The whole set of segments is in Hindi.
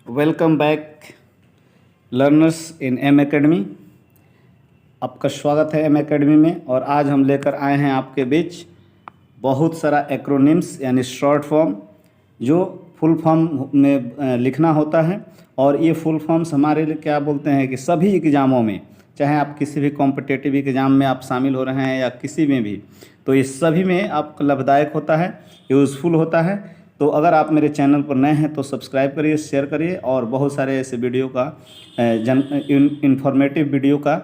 Welcome back learners in M academy. आपका स्वागत है एम एकेडमी में। और आज हम लेकर आए हैं आपके बीच बहुत सारा एक्रोनिम्स यानी शॉर्ट फॉर्म जो फुल फॉर्म में लिखना होता है। और ये फुल फॉर्म्स हमारे लिए क्या बोलते हैं कि सभी एग्ज़ामों में, चाहे आप किसी भी कॉम्पिटिटिव एग्ज़ाम में आप शामिल हो रहे हैं या किसी में भी, तो इस सभी में आपको लाभदायक होता है, यूज़फुल होता है। तो अगर आप मेरे चैनल पर नए हैं तो सब्सक्राइब करिए, शेयर करिए और बहुत सारे ऐसे वीडियो का इन्फॉर्मेटिव वीडियो का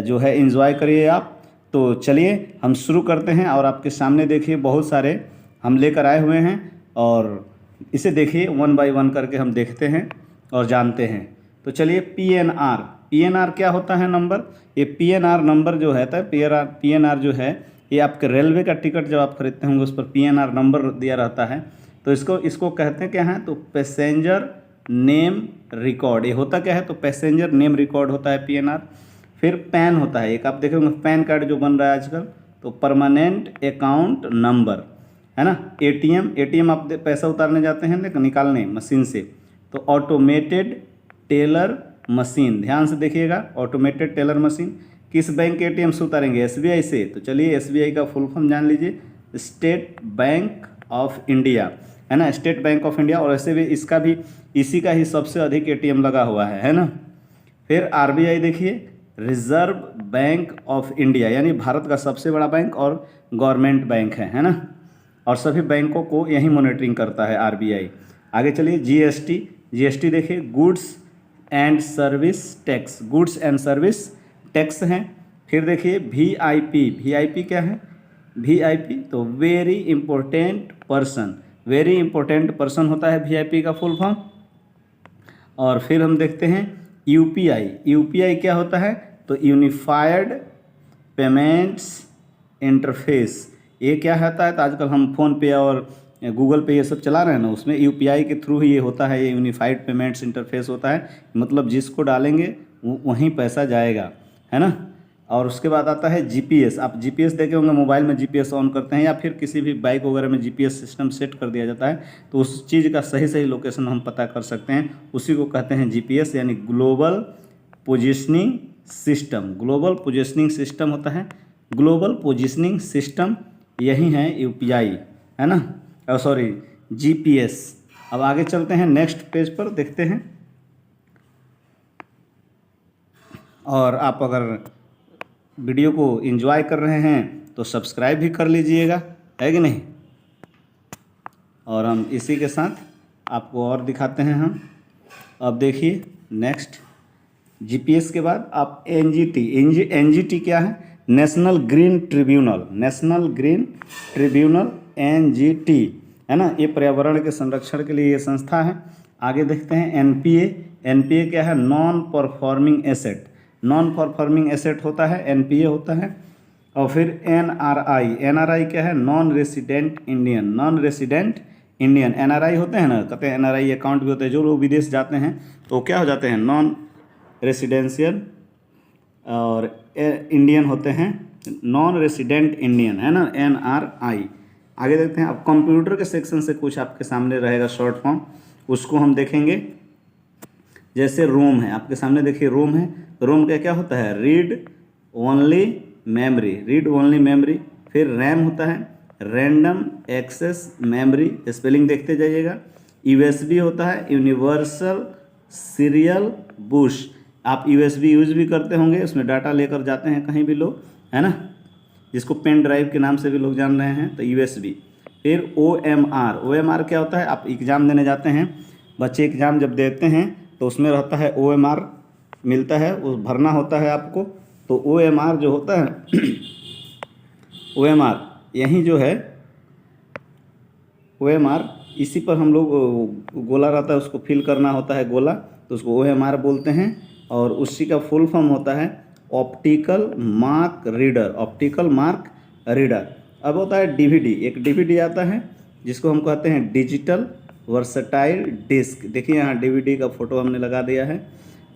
जो है एंजॉय करिए आप। तो चलिए हम शुरू करते हैं। और आपके सामने देखिए बहुत सारे हम लेकर आए हुए हैं और इसे देखिए वन बाय वन करके हम देखते हैं और जानते हैं। तो चलिए पीएनआर क्या होता है नंबर। ये पीएनआर नंबर जो है पीएनआर जो है ये आपके रेलवे का टिकट जब आप खरीदते होंगे उस पर पीएनआर नंबर दिया रहता है। तो इसको कहते हैं क्या है, तो पैसेंजर नेम रिकॉर्ड। ये होता क्या है, तो पैसेंजर नेम रिकॉर्ड होता है पीएनआर। फिर पैन होता है एक, आप देखेंगे पैन कार्ड जो बन रहा है आजकल, तो परमानेंट अकाउंट नंबर है ना। एटीएम आप पैसा उतारने जाते हैं ना, निकालने मशीन से, तो ऑटोमेटेड टेलर मशीन। ध्यान से देखिएगा, ऑटोमेटेड टेलर मशीन। किस बैंक के एटीएम से उतारेंगे, एसबीआई से। तो चलिए एसबीआई का फुल फॉर्म जान लीजिए, स्टेट बैंक ऑफ इंडिया है ना, स्टेट बैंक ऑफ इंडिया। और ऐसे भी इसका भी इसी का ही सबसे अधिक एटीएम लगा हुआ है ना। फिर आरबीआई देखिए, रिजर्व बैंक ऑफ इंडिया, यानी भारत का सबसे बड़ा बैंक और गवर्नमेंट बैंक है ना। और सभी बैंकों को यही मॉनिटरिंग करता है आरबीआई। आगे चलिए जीएसटी देखिए, goods and service tax, goods and service tax हैं। फिर देखिए वीआईपी क्या है, वीआईपी तो वेरी इंपॉर्टेंट पर्सन होता है वीआईपी का फुल फॉर्म। और फिर हम देखते हैं यूपीआई क्या होता है, तो यूनिफाइड पेमेंट्स इंटरफेस। ये क्या होता है, तो आजकल हम फ़ोन पे और गूगल पे ये सब चला रहे हैं ना, उसमें यूपीआई के थ्रू ही ये होता है, ये यूनिफाइड पेमेंट्स इंटरफेस होता है। मतलब जिसको डालेंगे वहीं पैसा जाएगा है ना। और उसके बाद आता है जीपीएस। आप जीपीएस देखे होंगे, मोबाइल में जीपीएस ऑन करते हैं या फिर किसी भी बाइक वगैरह में जीपीएस सिस्टम सेट कर दिया जाता है, तो उस चीज़ का सही लोकेशन हम पता कर सकते हैं, उसी को कहते हैं जीपीएस, यानी global positioning system. Global positioning system होता है, ग्लोबल पोजिशनिंग सिस्टम यही है यूपीआई है ना, सॉरी जीपीएस। अब आगे चलते हैं नेक्स्ट पेज पर, देखते हैं। और आप अगर वीडियो को एंजॉय कर रहे हैं तो सब्सक्राइब भी कर लीजिएगा, है कि नहीं। और हम इसी के साथ आपको और दिखाते हैं हम। अब देखिए नेक्स्ट, जीपीएस के बाद आप एनजीटी क्या है, नेशनल ग्रीन ट्रिब्यूनल एनजीटी है ना। ये पर्यावरण के संरक्षण के लिए ये संस्था है। आगे देखते हैं एनपीए क्या है, नॉन परफॉर्मिंग एसेट होता है, एनपीए होता है। और फिर एनआरआई क्या है, नॉन रेसिडेंट इंडियन। एनआरआई होते हैं ना, कहते हैं एनआरआई अकाउंट भी होते हैं, जो लोग विदेश जाते हैं तो क्या हो जाते हैं, नॉन रेसिडेंशियल और इंडियन होते हैं, नॉन रेसिडेंट इंडियन है ना, एनआरआई। आगे देखते हैं, अब कंप्यूटर के सेक्शन से कुछ आपके सामने रहेगा शॉर्ट फॉर्म, उसको हम देखेंगे। जैसे रोम है, आपके सामने देखिए रोम है, रोम का क्या होता है, रीड ओनली मेमोरी। फिर रैम होता है, रैंडम एक्सेस मेमोरी, स्पेलिंग देखते जाइएगा। यूएसबी होता है, यूनिवर्सल सीरियल बुश। आप यूएसबी यूज भी करते होंगे, उसमें डाटा लेकर जाते हैं कहीं भी लोग, है ना, जिसको पेन ड्राइव के नाम से भी लोग जान रहे हैं, तो यूएसबी। फिर ओएमआर क्या होता है, आप एग्ज़ाम देने जाते हैं, बच्चे एग्ज़ाम जब देते हैं तो उसमें रहता है ओएमआर मिलता है, वो भरना होता है आपको। तो ओएमआर जो होता है ओएमआर यही जो है ओएमआर, इसी पर हम लोग गोला रहता है, उसको फिल करना होता है गोला, तो उसको ओएमआर बोलते हैं। और उसी का फुल फॉर्म होता है ऑप्टिकल मार्क रीडर। अब होता है डीवीडी, एक डीवीडी आता है जिसको हम कहते हैं डिजिटल वर्सटाइल डिस्क। देखिए यहाँ डीवीडी का फोटो हमने लगा दिया है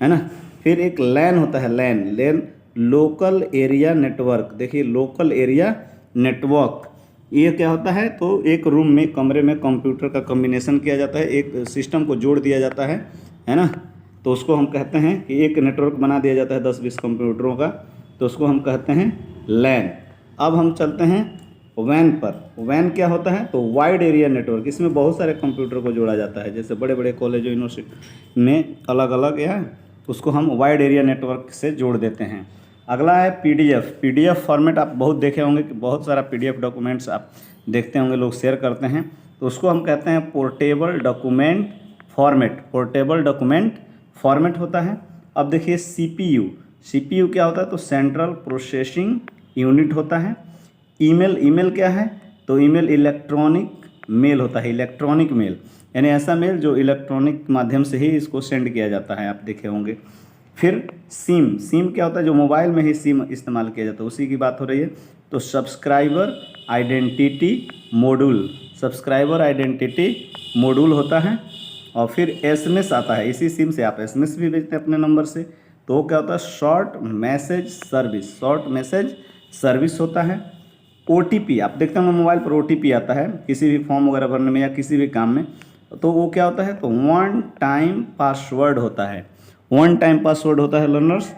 ना। फिर एक लैन होता है, लैन लोकल एरिया नेटवर्क। देखिए लोकल एरिया नेटवर्क, ये क्या होता है, तो एक रूम में कमरे में कंप्यूटर का कॉम्बिनेशन किया जाता है, एक सिस्टम को जोड़ दिया जाता है है ना। तो उसको हम कहते हैं कि एक नेटवर्क बना दिया जाता है 10-20 कंप्यूटरों का, तो उसको हम कहते हैं लैन। अब हम चलते हैं वैन पर। वैन क्या होता है, तो वाइड एरिया नेटवर्क। इसमें बहुत सारे कंप्यूटर को जोड़ा जाता है, जैसे बड़े बड़े कॉलेज यूनिवर्सिटी में अलग अलग या उसको हम वाइड एरिया नेटवर्क से जोड़ देते हैं। अगला है पीडीएफ। पीडीएफ फॉर्मेट आप बहुत देखे होंगे कि बहुत सारा पीडीएफ डॉक्यूमेंट्स आप देखते होंगे, लोग शेयर करते हैं, तो उसको हम कहते हैं portable document format. Portable document format होता है। अब देखिए सीपीयू। सीपीयू क्या होता है, तो सेंट्रल प्रोसेसिंग यूनिट होता है। ईमेल। ईमेल क्या है, तो ईमेल इलेक्ट्रॉनिक मेल होता है। इलेक्ट्रॉनिक मेल यानी ऐसा मेल जो इलेक्ट्रॉनिक माध्यम से ही इसको सेंड किया जाता है, आप देखे होंगे। फिर सिम। सिम क्या होता है, जो मोबाइल में ही सिम इस्तेमाल किया जाता है, उसी की बात हो रही है। तो subscriber identity module. Subscriber identity module होता है। और फिर एसएमएस आता है, इसी सिम से आप एसएमएस भी भेजते हैं अपने नंबर से, तो वो क्या होता है, short message service. Short message service होता है। ओटीपी। आप देखते होंगे मोबाइल पर ओटीपी आता है किसी भी फॉर्म वगैरह भरने में या किसी भी काम में, तो वो क्या होता है, तो वन टाइम पासवर्ड होता है। वन टाइम पासवर्ड होता है लर्नर्स,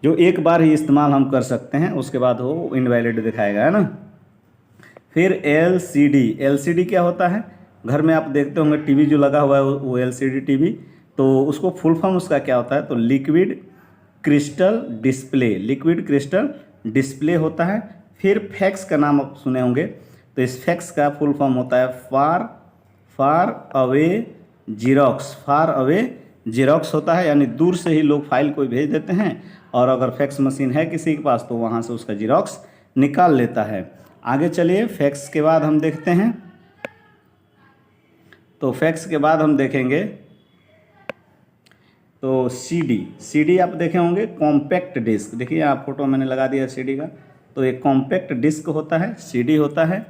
जो एक बार ही इस्तेमाल हम कर सकते हैं, उसके बाद वो इनवैलिड दिखाएगा, है ना। फिर एलसीडी। एलसीडी क्या होता है, घर में आप देखते होंगे टीवी जो लगा हुआ है वो एलसीडी टीवी, तो उसको फुल फॉर्म उसका क्या होता है, तो liquid crystal display. Liquid crystal display होता है। फिर फैक्स का नाम आप सुने होंगे, तो इस फैक्स का फुल फॉर्म होता है far away xerox. Far away xerox होता है, यानी दूर से ही लोग फाइल कोई भेज देते हैं, और अगर फैक्स मशीन है किसी के पास तो वहाँ से उसका जीरोक्स निकाल लेता है। आगे चलिए, फैक्स के बाद हम देखते हैं, तो फैक्स के बाद हम देखेंगे तो सीडी। सीडी आप देखे होंगे कॉम्पैक्ट डिस्क। देखिए आप फोटो मैंने लगा दिया सीडी का, तो एक कॉम्पैक्ट डिस्क होता है, सीडी होता है।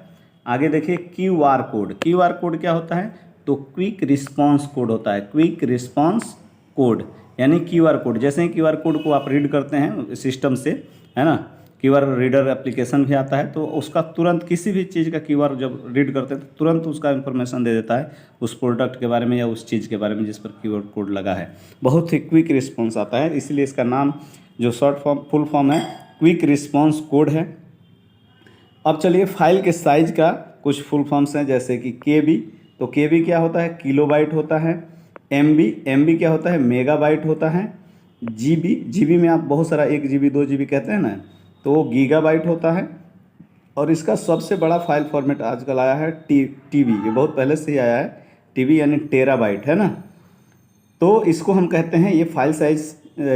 आगे देखिए क्यूआर कोड। क्यूआर कोड क्या होता है, तो क्विक रिस्पांस कोड होता है। क्विक रिस्पांस कोड यानी क्यूआर कोड। जैसे ही क्यूआर कोड को आप रीड करते हैं सिस्टम से, है ना, क्यूआर रीडर एप्लीकेशन भी आता है, तो उसका तुरंत किसी भी चीज़ का क्यूआर जब रीड करते हैं तो तुरंत उसका इन्फॉर्मेशन दे देता है उस प्रोडक्ट के बारे में या उस चीज़ के बारे में जिस पर क्यूआर कोड लगा है। बहुत ही क्विक रिस्पांस आता है, इसलिए इसका नाम जो शॉर्ट फॉर्म फुल फॉर्म है क्विक रिस्पांस कोड है। अब चलिए फाइल के साइज का कुछ फुल फॉर्म्स हैं, जैसे कि केबी। तो केबी क्या होता है, किलोबाइट होता है। एमबी। एमबी क्या होता है, मेगाबाइट होता है। जीबी। जीबी में आप बहुत सारा 1 GB 2 GB कहते हैं ना, तो वो गीगाबाइट होता है। और इसका सबसे बड़ा फाइल फॉर्मेट आजकल आया है टीबी। ये बहुत पहले से ही आया है, टीबी यानी टेराबाइट, है ना। तो इसको हम कहते हैं, ये फाइल साइज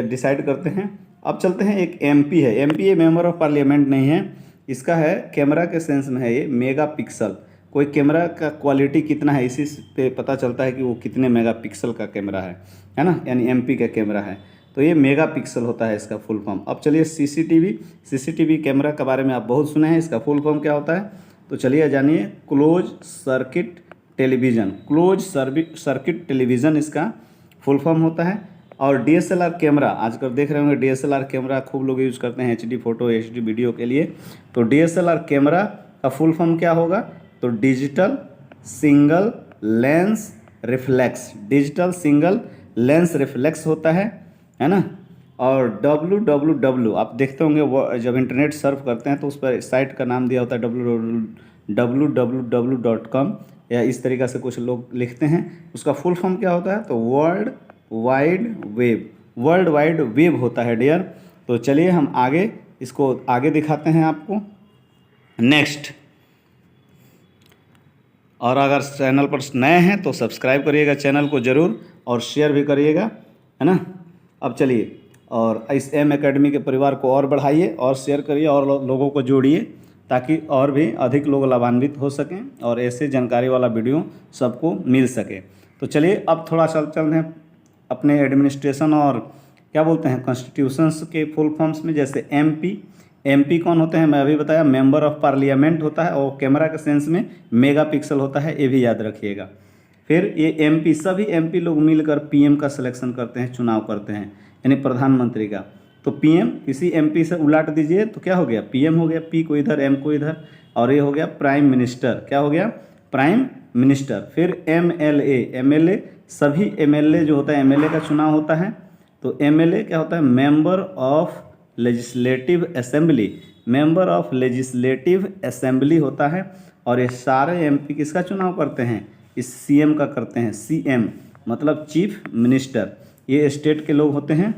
डिसाइड करते हैं। अब चलते हैं, एक एमपी है। एमपी ये मेंबर ऑफ पार्लियामेंट नहीं है, इसका है कैमरा के सेंस में है ये मेगापिक्सल। कोई कैमरा का क्वालिटी कितना है इसी पे पता चलता है कि वो कितने मेगापिक्सल का कैमरा है ना, यानी एमपी का कैमरा है, तो ये मेगापिक्सल होता है इसका फुल फॉर्म। अब चलिए सीसीटीवी। सीसीटीवी कैमरा के बारे में आप बहुत सुने हैं, इसका फुल फॉर्म क्या होता है, तो चलिए जानिए। Close circuit television. Close circuit television इसका फुल फॉर्म होता है। और डीएसएलआर कैमरा, आजकल देख रहे होंगे डीएसएलआर कैमरा खूब लोग यूज़ करते हैं एचडी फोटो एचडी वीडियो के लिए। तो डीएसएलआर कैमरा का फुल फॉर्म क्या होगा, तो digital single lens reflex. Digital single lens reflex होता है ना। और www आप देखते होंगे जब इंटरनेट सर्फ करते हैं तो उस पर साइट का नाम दिया होता है www.com, या इस तरीक़ा से कुछ लोग लिखते हैं। उसका फुल फॉर्म क्या होता है, तो world wide web. World wide web होता है डियर। तो चलिए हम आगे इसको आगे दिखाते हैं आपको नेक्स्ट। और अगर चैनल पर नए हैं तो सब्सक्राइब करिएगा चैनल को ज़रूर, और शेयर भी करिएगा, है ना। अब चलिए, और इस एम एकेडमी के परिवार को और बढ़ाइए और शेयर करिए और लोगों को जोड़िए, ताकि और भी अधिक लोग लाभान्वित हो सकें और ऐसे जानकारी वाला वीडियो सबको मिल सके। तो चलिए अब थोड़ा चलते हैं अपने एडमिनिस्ट्रेशन और क्या बोलते हैं कॉन्स्टिट्यूशंस के फुल फॉर्म्स में। जैसे एमपी। एमपी कौन होते हैं, मैं अभी बताया, मेंबर ऑफ पार्लियामेंट होता है, और कैमरा के सेंस में मेगापिक्सल होता है, ये भी याद रखिएगा। फिर ये एमपी, सभी एमपी लोग मिलकर पीएम का सिलेक्शन करते हैं, चुनाव करते हैं, यानी प्रधानमंत्री का। तो पीएम किसी एमपी से उलाट दीजिए तो क्या हो गया, पीएम हो गया। पी को इधर, एम को इधर, और ये हो गया प्राइम मिनिस्टर। क्या हो गया, प्राइम मिनिस्टर। फिर एमएलए, एमएलए सभी एमएलए जो होता है, एमएलए का चुनाव होता है। तो एमएलए क्या होता है? Member of legislative assembly, member of legislative assembly होता है। और ये सारे एमपी किसका चुनाव करते हैं? इस सीएम का करते हैं। सीएम मतलब चीफ मिनिस्टर, ये स्टेट के लोग होते हैं,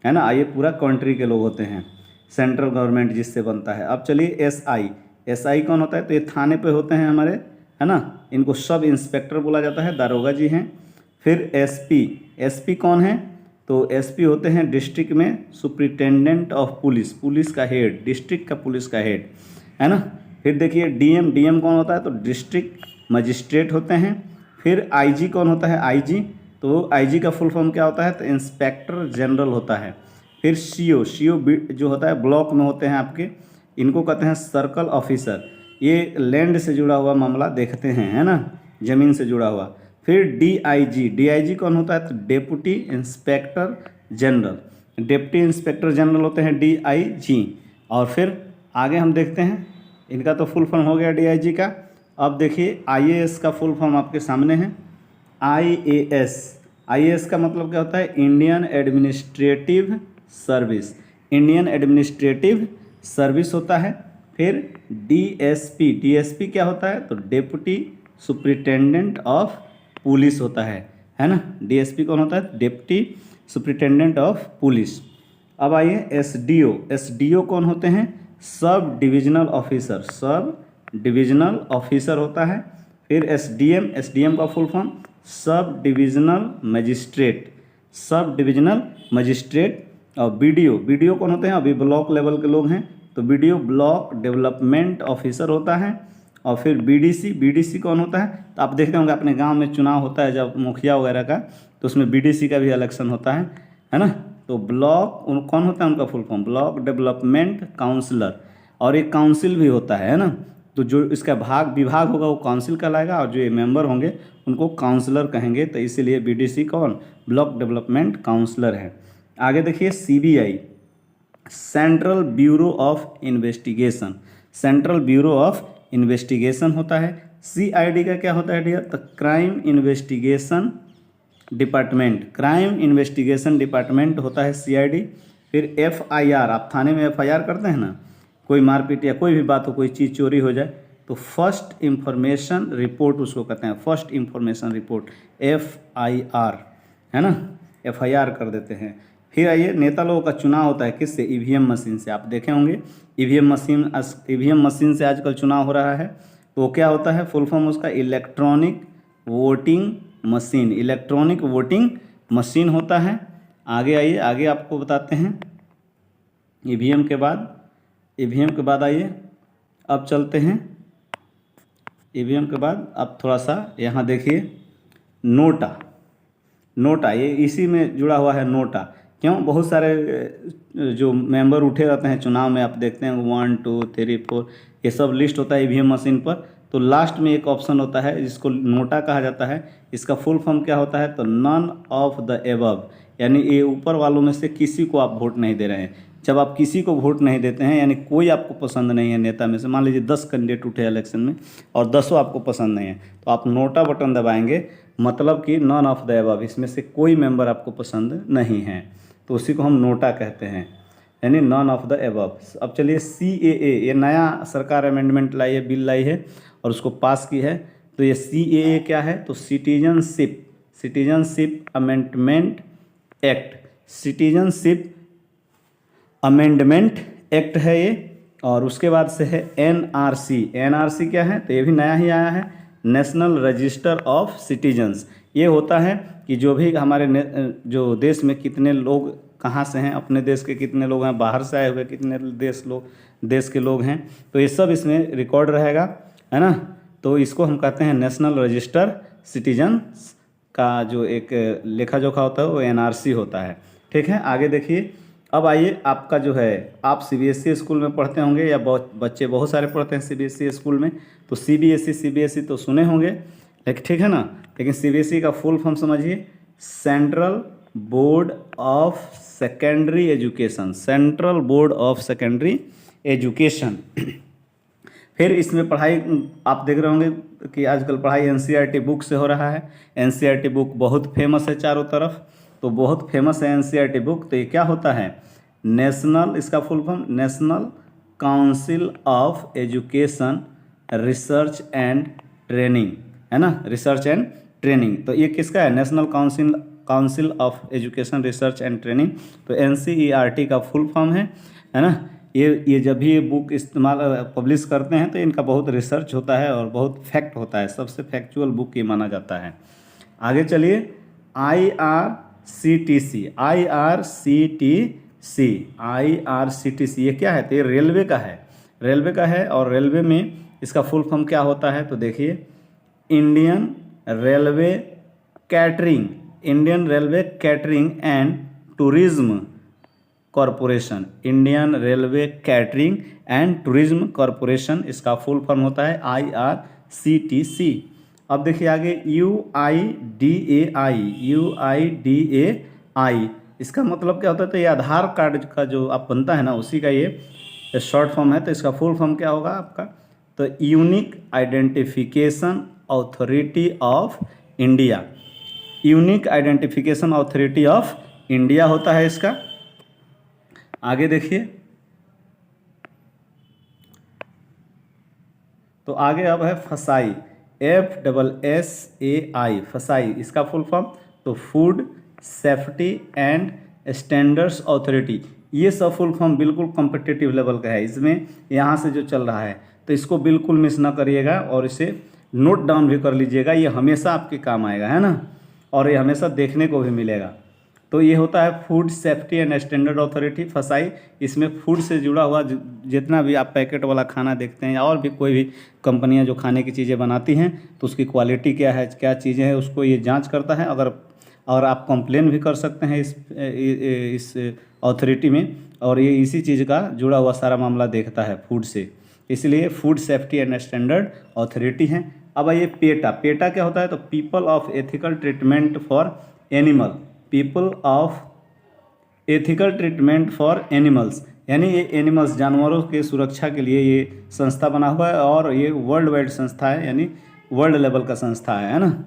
है ना, ये पूरा कंट्री के लोग होते हैं, सेंट्रल गवर्नमेंट जिससे बनता है। अब चलिए एसआई, एसआई कौन होता है? तो ये थाने पे होते हैं हमारे, है ना, इनको सब इंस्पेक्टर बोला जाता है, दारोगा जी हैं। फिर एसपी, एसपी कौन है? तो एसपी होते हैं डिस्ट्रिक्ट में सुप्रिटेंडेंट ऑफ पुलिस, पुलिस का हेड, डिस्ट्रिक्ट का पुलिस का हेड, है ना। फिर देखिए डीएम, डीएम कौन होता है? तो डिस्ट्रिक्ट मजिस्ट्रेट होते हैं। फिर आईजी कौन होता है? आईजी, तो आईजी का फुल फॉर्म क्या होता है? तो इंस्पेक्टर जनरल होता है। फिर सीओ, सीओ जो होता है ब्लॉक में होते हैं आपके, इनको कहते हैं सर्कल ऑफिसर, ये लैंड से जुड़ा हुआ मामला देखते हैं, है ना, ज़मीन से जुड़ा हुआ। फिर डीआईजी, डीआईजी कौन होता है? तो deputy inspector general, deputy inspector general होते हैं डीआईजी। और फिर आगे हम देखते हैं, इनका तो फुल फॉर्म हो गया डीआईजी का। अब देखिए आईएएस का फुल फॉर्म आपके सामने है। आईएएस, आईएएस का मतलब क्या होता है? Indian administrative service, Indian administrative service होता है। फिर डीएसपी, डीएसपी क्या होता है? तो डेप्यूटी सुप्रिटेंडेंट ऑफ पुलिस होता है ना। डीएसपी कौन होता है? Deputy superintendent of police. अब आइए एसडीओ, एसडीओ कौन होते हैं? Sub divisional officer, sub divisional officer होता है। फिर एसडीएम, एसडीएम का full form sub divisional magistrate, sub divisional magistrate. और बीडीओ, बीडीओ कौन होते हैं? अभी ब्लॉक लेवल के लोग हैं, तो बीडीओ ब्लॉक डेवलपमेंट ऑफिसर होता है। और फिर बीडीसी, बीडीसी कौन होता है? तो आप देखते होंगे अपने गांव में चुनाव होता है जब मुखिया वगैरह का, तो उसमें बीडीसी का भी इलेक्शन होता है ना। तो ब्लॉक कौन होता है? उनका full form block development counsellor. और एक काउंसिल भी होता है ना, तो जो इसका विभाग होगा वो काउंसिल कहलाएगा, और जो ये मेंबर होंगे उनको काउंसलर कहेंगे। तो इसीलिए बीडीसी कौन? ब्लॉक डेवलपमेंट काउंसलर है। आगे देखिए CBI, central bureau of investigation, central bureau of investigation होता है। सीआईडी का क्या होता है डियर? तो crime investigation department, crime investigation department होता है सीआईडी। फिर एफआईआर, आप थाने में एफआईआर करते हैं ना, कोई मारपीट या कोई भी बात हो, कोई चीज़ चोरी हो जाए, तो फर्स्ट इंफॉर्मेशन रिपोर्ट उसको कहते हैं, फर्स्ट इंफॉर्मेशन रिपोर्ट, एफआईआर, है ना, एफआईआर कर देते हैं। फिर आइए नेता लोगों का चुनाव होता है किससे? ईवीएम मशीन से। आप देखे होंगे ईवीएम मशीन से आजकल चुनाव हो रहा है। तो वो क्या होता है? फुल फॉर्म उसका electronic voting machine, electronic voting machine होता है। आगे आइए, आगे आपको बताते हैं। ईवीएम के बाद आइए अब चलते हैं। ईवीएम के बाद अब थोड़ा सा यहाँ देखिए नोटा, नोटा ये इसी में जुड़ा हुआ है। नोटा क्यों? बहुत सारे जो मेंबर उठे रहते हैं चुनाव में, आप देखते हैं 1 2 3 4 ये सब लिस्ट होता है ईवीएम मशीन पर। तो लास्ट में एक ऑप्शन होता है जिसको नोटा कहा जाता है। इसका फुल फॉर्म क्या होता है? तो नन ऑफ द एबव, यानी ये ऊपर वालों में से किसी को आप वोट नहीं दे रहे हैं। जब आप किसी को वोट नहीं देते हैं, यानी कोई आपको पसंद नहीं है नेता में से, मान लीजिए 10 कैंडिडेट उठे इलेक्शन में और 10 आपको पसंद नहीं है, तो आप नोटा बटन दबाएंगे, मतलब कि नन ऑफ द एबव, इसमें से कोई मेंबर आपको पसंद नहीं है, तो उसी को हम नोटा कहते हैं, यानी नन ऑफ द एबव। अब चलिए सीएए, ये नया सरकार अमेंडमेंट लाई है, बिल लाई है और उसको पास की है। तो ये सीएए क्या है? तो citizenship amendment act, citizenship amendment act है ये। और उसके बाद से है एनआरसी, एनआरसी क्या है? तो ये भी नया ही आया है, नेशनल रजिस्टर ऑफ सिटीजन्स। ये होता है कि जो भी हमारे जो देश में कितने लोग कहाँ से हैं, अपने देश के कितने लोग हैं, बाहर से आए हुए कितने देश के लोग हैं, तो ये सब इसमें रिकॉर्ड रहेगा, है ना। तो इसको हम कहते हैं नेशनल रजिस्टर सिटीजन्स का जो एक लेखा जोखा होता है वो एनआरसी होता है। ठीक है, आगे देखिए। अब आइए, आपका जो है, आप सीबीएसई स्कूल में पढ़ते होंगे या बच्चे बहुत सारे पढ़ते हैं सीबीएसई स्कूल में, तो सीबीएसई तो सुने होंगे, लेकिन ठीक है ना, लेकिन सीबीएसई का फुल फॉर्म समझिए, central board of secondary education, central board of secondary education. फिर इसमें पढ़ाई आप देख रहे होंगे कि आजकल पढ़ाई एनसीईआरटी बुक से हो रहा है। एनसीईआरटी बुक बहुत फेमस है चारों तरफ, तो बहुत फेमस है एनसीईआरटी बुक। तो ये क्या होता है, नेशनल, इसका full form national council of education research and training, है ना, रिसर्च एंड ट्रेनिंग। तो ये किसका है, national council of education research and training. तो एनसीईआरटी का फुल फॉर्म है ना। ये जब भी ये बुक इस्तेमाल पब्लिश करते हैं तो इनका बहुत रिसर्च होता है और बहुत फैक्ट होता है, सबसे फैक्चुअल बुक ये माना जाता है। आगे चलिए, आईआरसीटीसी ये क्या है, तो ये रेलवे का है, रेलवे का है। और रेलवे में इसका फुल फॉर्म क्या होता है, तो देखिए Indian railway catering and tourism corporation, Indian railway catering and tourism corporation, इसका फुल फॉर्म होता है IRCTC। अब देखिए आगे UIDAI, इसका मतलब क्या होता है, तो ये आधार कार्ड का जो आप बनता है ना, उसी का ये शॉर्ट फॉर्म है। तो इसका फुल फॉर्म क्या होगा आपका, तो unique identification authority of India, unique identification authority of India होता है इसका। आगे देखिए, तो आगे अब है फसाई, FSSAI, फसाई, इसका फुल फॉर्म तो food safety and standards authority. ये सब फुल फॉर्म बिल्कुल कॉम्पिटिटिव लेवल का है, इसमें यहाँ से जो चल रहा है, तो इसको बिल्कुल मिस ना करिएगा और इसे नोट डाउन भी कर लीजिएगा, ये हमेशा आपके काम आएगा, है ना, और ये हमेशा देखने को भी मिलेगा। तो ये होता है food safety and standard authority, फसाई। इसमें फूड से जुड़ा हुआ जितना भी आप पैकेट वाला खाना देखते हैं, और भी कोई भी कंपनियां जो खाने की चीज़ें बनाती हैं, तो उसकी क्वालिटी क्या है, क्या चीज़ें हैं, उसको ये जांच करता है। और आप कंप्लेन भी कर सकते हैं इस अथॉरिटी में, और ये इसी चीज़ का जुड़ा हुआ सारा मामला देखता है फूड से, इसलिए food safety and standard authority है। अब ये पेटा क्या होता है, तो people of ethical treatment for animal, people of ethical treatment for animals, यानी ये एनिमल्स, जानवरों के सुरक्षा के लिए ये संस्था बना हुआ है, और ये वर्ल्ड वाइड संस्था है, यानी वर्ल्ड लेवल का संस्था है ना।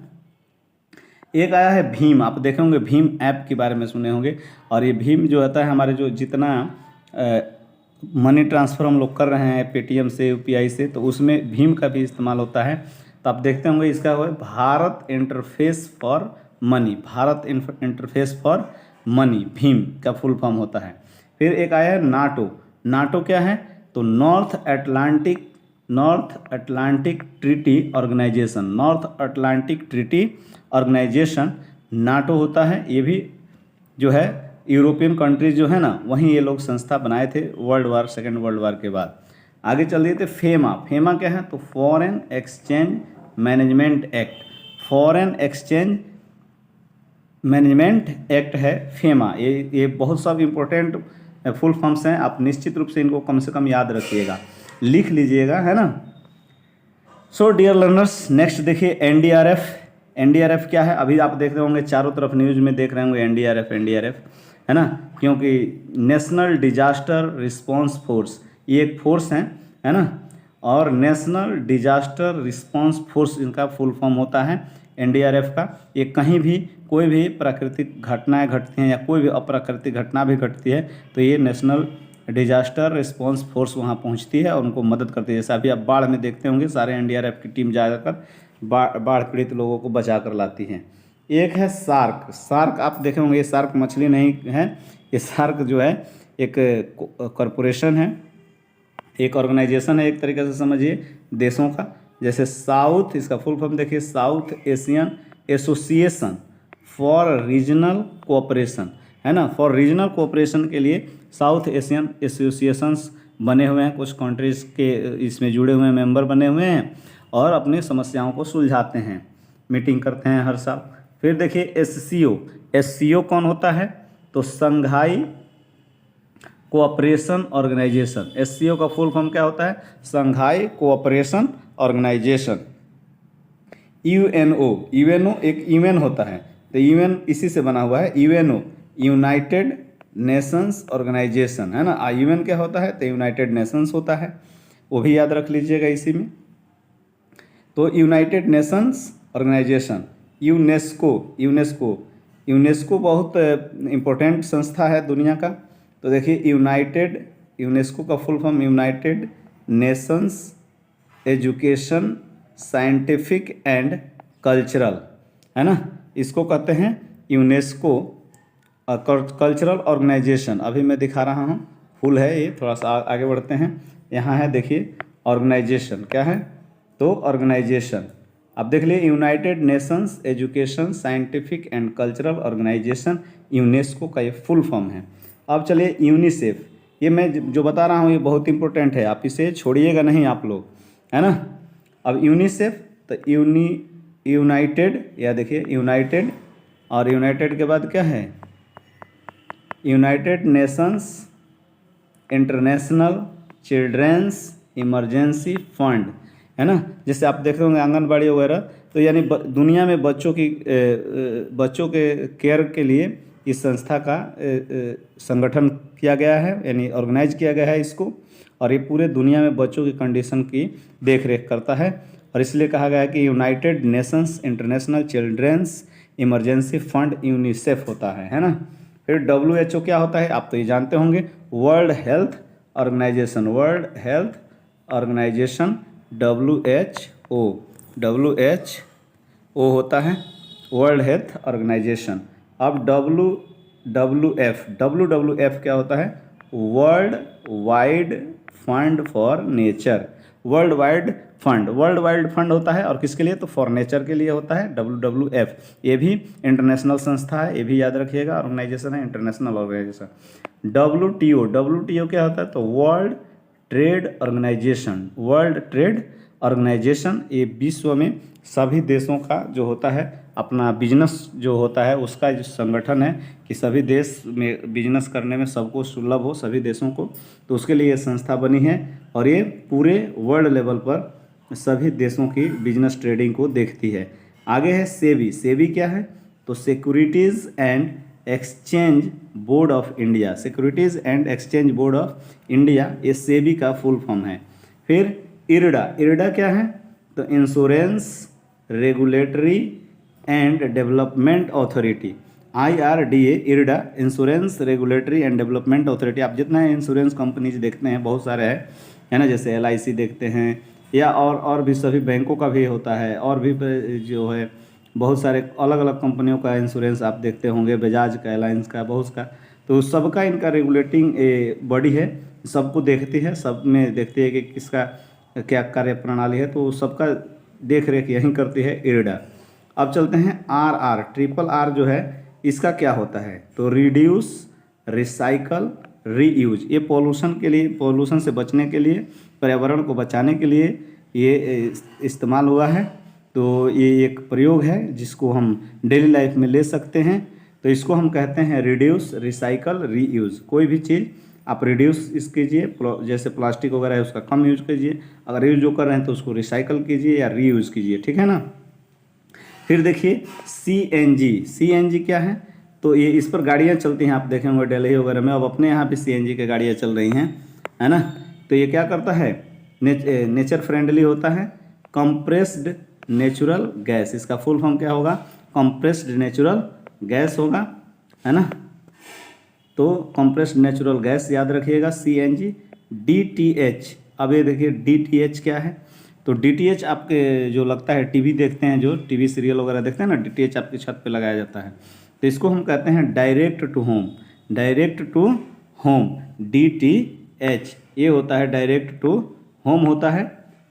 एक आया है भीम, आप देखे होंगे भीम ऐप के बारे में सुने होंगे। और ये भीम जो होता है, हमारे जो जितना मनी ट्रांसफ़र हम लोग कर रहे हैं पेटीएम से, UPI से, तो उसमें भीम का भी इस्तेमाल होता है। तो आप देखते होंगे इसका है Bharat interface for money, Bharat interface for money, Bhim का फुल फॉर्म होता है। फिर एक आया है नाटो क्या है, तो north Atlantic treaty organisation, north Atlantic treaty organisation NATO होता है। ये भी जो है यूरोपियन कंट्रीज जो है ना, वहीं ये लोग संस्था बनाए थे सेकेंड वर्ल्ड वार के बाद। आगे चल दिए थे फेमा क्या है, तो foreign exchange management act, foreign exchange management act है फेमा। ये बहुत सब इम्पोर्टेंट फुल फॉर्म्स हैं, आप निश्चित रूप से इनको कम से कम याद रखिएगा, लिख लीजिएगा, है ना। सो डियर लर्नर्स, नेक्स्ट देखिए एनडीआरएफ क्या है। अभी आप देख रहे होंगे चारों तरफ न्यूज़ में देख रहे होंगे एनडीआरएफ, है ना, क्योंकि नेशनल डिजास्टर रिस्पांस फोर्स, ये एक फोर्स है ना, और नेशनल डिजास्टर रिस्पांस फोर्स इनका फुल फॉर्म होता है एनडीआरएफ का। ये कहीं भी कोई भी प्राकृतिक घटनाएं घटती हैं या कोई भी अप्राकृतिक घटना भी घटती है, तो ये नेशनल डिजास्टर रिस्पांस फोर्स वहाँ पहुँचती है और उनको मदद करती है। जैसा अभी आप बाढ़ में देखते होंगे, सारे एनडीआरएफ की टीम जाकर बाढ़ पीड़ित लोगों को बचा कर लाती हैं। एक है सार्क, आप देखे होंगे, ये सार्क मछली नहीं है, ये सार्क जो है एक कॉरपोरेशन है, एक ऑर्गेनाइजेशन है, एक तरीके से समझिए देशों का। जैसे साउथ, इसका फुल फॉर्म देखिए, south Asian association for regional cooperation, है ना। फॉर रीजनल कोऑपरेशन के लिए साउथ एशियन एसोसिएशंस बने हुए हैं, कुछ कंट्रीज़ के इसमें जुड़े हुए हैं, मेंबर बने हुए हैं, और अपनी समस्याओं को सुलझाते हैं, मीटिंग करते हैं हर साल। फिर देखिए एससीओ कौन होता है, तो संघाई कोऑपरेशन ऑर्गेनाइजेशन, एससीओ का फुल फॉर्म क्या होता है, संघाई कोऑपरेशन ऑर्गेनाइजेशन। यूएनओ एक यूएन होता है, तो यूएन इसी से बना हुआ है, यूएनओ यूनाइटेड नेशंस ऑर्गेनाइजेशन, है ना। यूएन क्या होता है, तो यूनाइटेड नेशंस होता है। वो भी याद रख लीजिएगा इसी में। तो यूनाइटेड नेशंस ऑर्गेनाइजेशन, यूनेस्को बहुत इम्पोर्टेंट संस्था है दुनिया का। तो देखिए यूनेस्को का full form United Nations education scientific and cultural, है ना, इसको कहते हैं यूनेस्को कल्चरल ऑर्गेनाइजेशन। अभी मैं दिखा रहा हूँ, फुल है ये, थोड़ा सा आगे बढ़ते हैं। यहाँ है देखिए ऑर्गेनाइजेशन क्या है, तो ऑर्गेनाइजेशन अब देख लिए, United Nations education scientific and cultural organisation, UNESCO का ये फुल फॉर्म है। अब चलिए यूनिसेफ, ये मैं जो बता रहा हूँ ये बहुत इंपॉर्टेंट है, आप इसे छोड़िएगा नहीं आप लोग, है ना। अब यूनिसेफ तो यूनाइटेड, या देखिए यूनाइटेड, और यूनाइटेड के बाद क्या है, United Nations international children's emergency fund, है ना। जैसे आप देख रहे होंगे आंगनबाड़ी वगैरह, तो यानी दुनिया में बच्चों के केयर के लिए इस संस्था का संगठन किया गया है, यानी ऑर्गेनाइज किया गया है इसको, और ये पूरे दुनिया में बच्चों की कंडीशन की देख रेख करता है, और इसलिए कहा गया है कि United Nations international children's emergency fund UNICEF होता है ना। फिर WHO क्या होता है, आप तो ये जानते होंगे, वर्ल्ड हेल्थ ऑर्गेनाइजेशन, WHO होता है वर्ल्ड हेल्थ ऑर्गेनाइजेशन। अब WWF क्या होता है, world wide fund for nature, world wide fund होता है, और किसके लिए, तो फॉर नेचर के लिए होता है WWF। ये भी इंटरनेशनल संस्था है, ये भी याद रखिएगा, ऑर्गेनाइजेशन है, इंटरनेशनल ऑर्गेनाइजेशन। WTO क्या होता है, तो वर्ल्ड ट्रेड ऑर्गेनाइजेशन, ये विश्व में सभी देशों का जो होता है अपना बिजनेस जो होता है उसका जो संगठन है कि सभी देश में बिजनेस करने में सबको सुलभ हो, सभी देशों को, तो उसके लिए ये संस्था बनी है, और ये पूरे वर्ल्ड लेवल पर सभी देशों की बिजनेस ट्रेडिंग को देखती है। आगे है सेबी क्या है, तो securities and exchange board of India, ये सेबी का फुल फॉर्म है। फिर इरडा क्या है, तो insurance regulatory and development authority, IRDA, IRDA insurance regulatory and development authority. आप जितना इंश्योरेंस कंपनीज देखते हैं बहुत सारे है ना, जैसे LIC देखते हैं, या और भी सभी बैंकों का भी होता है, और भी जो है बहुत सारे अलग अलग कंपनियों का इंश्योरेंस आप देखते होंगे, बजाज का, अलायंस का, बहुत का, तो सबका इनका रेगुलेटिंग बॉडी है, सबको देखती है, सब में देखती है कि किसका क्या कार्य प्रणाली है, तो सबका देख रेख यहीं करती है इरडा। अब चलते हैं RR जो है इसका क्या होता है, तो रिड्यूस रिसाइकल रीयूज, ये पोल्यूशन से बचने के लिए, पर्यावरण को बचाने के लिए ये इस्तेमाल हुआ है। तो ये एक प्रयोग है जिसको हम डेली लाइफ में ले सकते हैं, तो इसको हम कहते हैं रिड्यूस रिसाइकल रीयूज। कोई भी चीज़ आप रिड्यूस इस कीजिए, जैसे प्लास्टिक वगैरह है उसका कम यूज कीजिए, अगर यूज जो कर रहे हैं तो उसको रिसाइकल कीजिए या रीयूज कीजिए, ठीक है ना। फिर देखिए CNG क्या है, तो ये इस पर गाड़ियाँ चलती हैं, आप देखेंगे दिल्ली वगैरह में, अब अपने यहाँ भी CNG की गाड़ियाँ चल रही हैं, है ना। तो ये क्या करता है, नेचर फ्रेंडली होता है, कंप्रेस्ड नेचुरल गैस, इसका फुल फॉर्म क्या होगा, कंप्रेस्ड नेचुरल गैस होगा, है ना। तो कंप्रेस्ड नेचुरल गैस याद रखिएगा CNG। DTH, अब ये देखिए DTH क्या है, तो DTH आपके जो लगता है टीवी देखते हैं, जो टीवी सीरियल वगैरह देखते हैं ना, DTH आपकी छत पे लगाया जाता है, तो इसको हम कहते हैं डायरेक्ट टू होम, DTH, ये होता है डायरेक्ट टू होम होता है।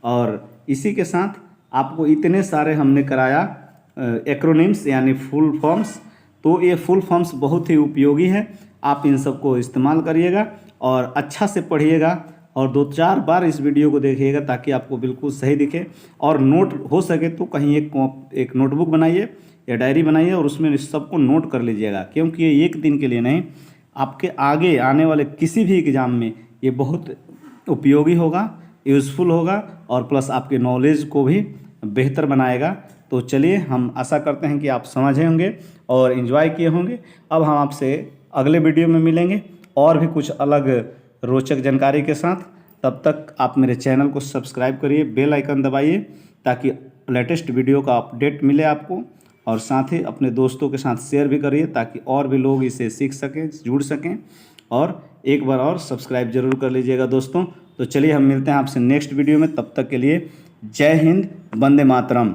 और इसी के साथ आपको इतने सारे हमने कराया एक्रोनिम्स यानी फुल फॉर्म्स, तो ये फुल फॉर्म्स बहुत ही उपयोगी है, आप इन सबको इस्तेमाल करिएगा और अच्छा से पढ़िएगा, और 2-4 बार इस वीडियो को देखिएगा ताकि आपको बिल्कुल सही दिखे। और नोट हो सके तो कहीं एक नोटबुक बनाइए या डायरी बनाइए और उसमें इस सबको नोट कर लीजिएगा, क्योंकि ये एक दिन के लिए नहीं, आपके आगे आने वाले किसी भी एग्ज़ाम में ये बहुत उपयोगी होगा, यूज़फुल होगा, और प्लस आपके नॉलेज को भी बेहतर बनाएगा। तो चलिए, हम आशा करते हैं कि आप समझे होंगे और एंजॉय किए होंगे। अब हम आपसे अगले वीडियो में मिलेंगे और भी कुछ अलग रोचक जानकारी के साथ। तब तक आप मेरे चैनल को सब्सक्राइब करिए, बेल आइकन दबाइए ताकि लेटेस्ट वीडियो का अपडेट मिले आपको, और साथ ही अपने दोस्तों के साथ शेयर भी करिए ताकि और भी लोग इसे सीख सकें, जुड़ सकें। और एक बार और सब्सक्राइब जरूर कर लीजिएगा दोस्तों। तो चलिए हम मिलते हैं आपसे नेक्स्ट वीडियो में, तब तक के लिए जय हिंद, वंदे मातरम।